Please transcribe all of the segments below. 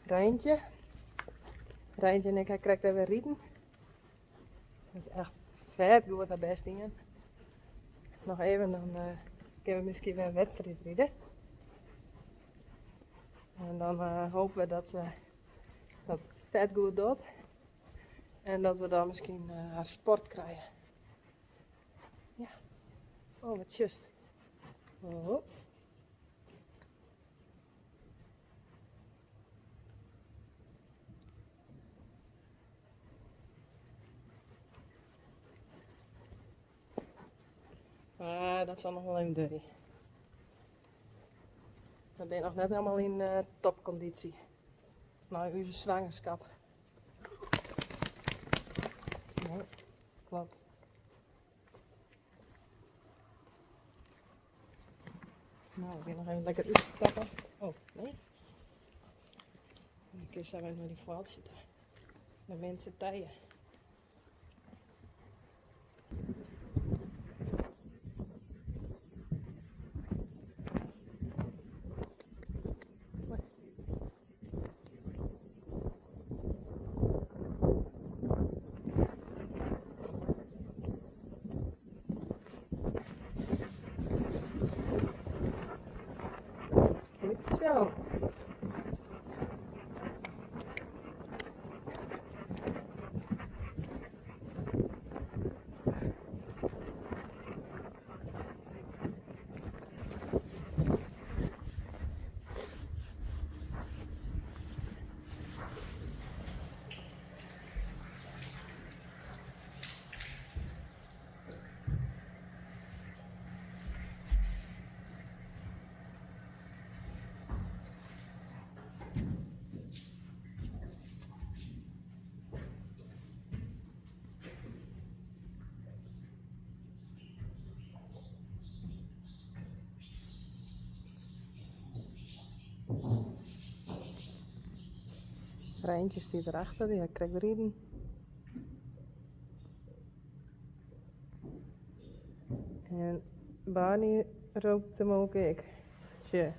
Rijntje. Rijntje en ik krijgt weer rieten. Dat is echt vet goed dat best dingen. Nog even, dan kunnen we misschien weer een wedstrijd rijden. En dan hopen we dat ze dat vet goed doet. En dat we dan misschien haar sport krijgen. Ja. Oh, wat just. Oh. Dat zal nog wel even duren. Dan ben je nog net helemaal in topconditie. Na uw zwangerschap. Nee, klopt. Nou, ik ga nog even lekker uitstappen. Oh, nee. Dan kun je weer naar die veld zitten. De mensen tijden. Goed zo. Rijntje staat erachter, die krijgt rieden. En Barney rookt hem ook ik. Tje.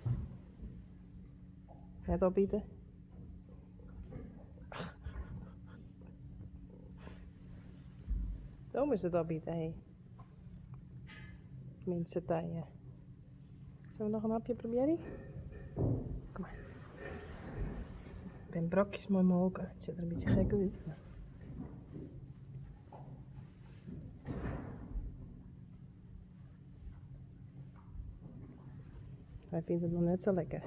Het opbieden. Zo is het opbieden, hé. Minste tijden. Zullen we nog een hapje proberen? Kom maar. Ik ben brokjes mooi molken. Het ziet er een beetje gek uit. Maar... hij vindt het nog net zo lekker.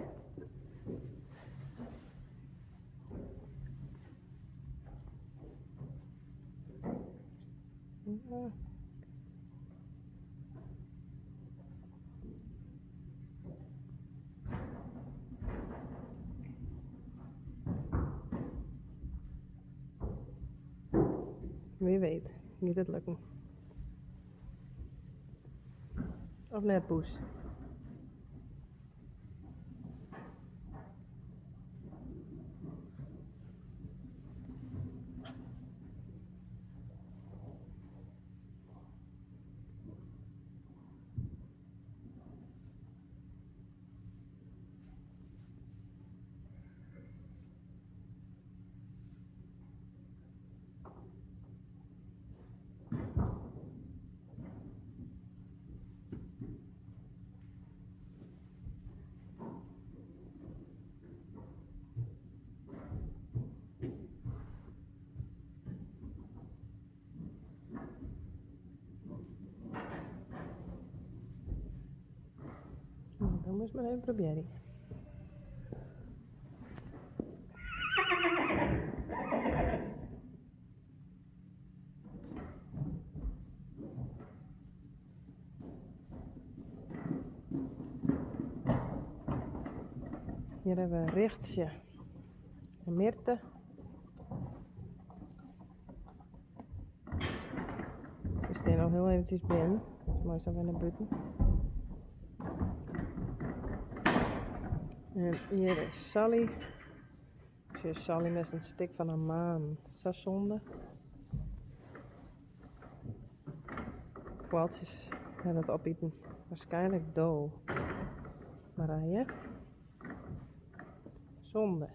Ja. Wie weet, niet het lukken. Of net poes. Dan moet je maar even proberen. Hier hebben we Richtje en Mirte. We staan nog heel eventjes binnen. Maar zo weer naar buiten. En hier is Sally. Hier is Sally met een stik van een maan. Zo zonde. Kwaaltjes gaan het opeten. Waarschijnlijk dood. Marije. Zonde.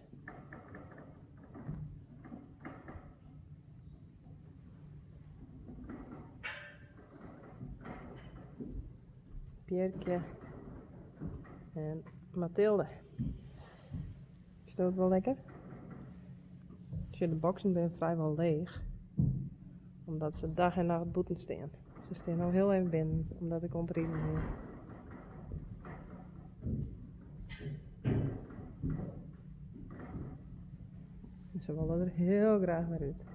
Bjerkje en Mathilde. Is dat wel lekker? Dus de boxen zijn vrijwel leeg. Omdat ze dag en nacht boeten staan. Ze staan al heel even binnen, omdat ik ontrieden ben. Ze willen er heel graag weer uit.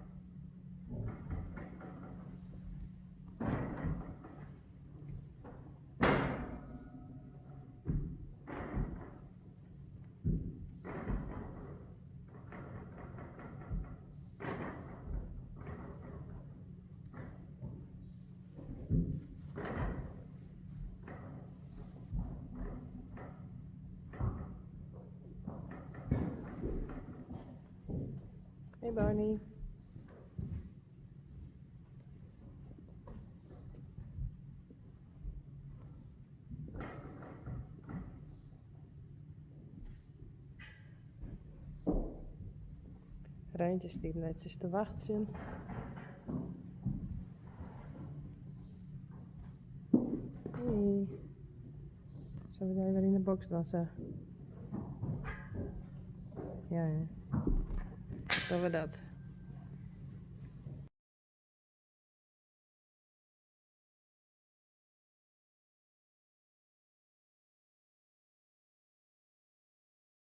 Hey Barney. Rijntjes die netjes te wachten zijn. Hey. Zullen we weer in de box lassen? Ja, ja. Doen we dat.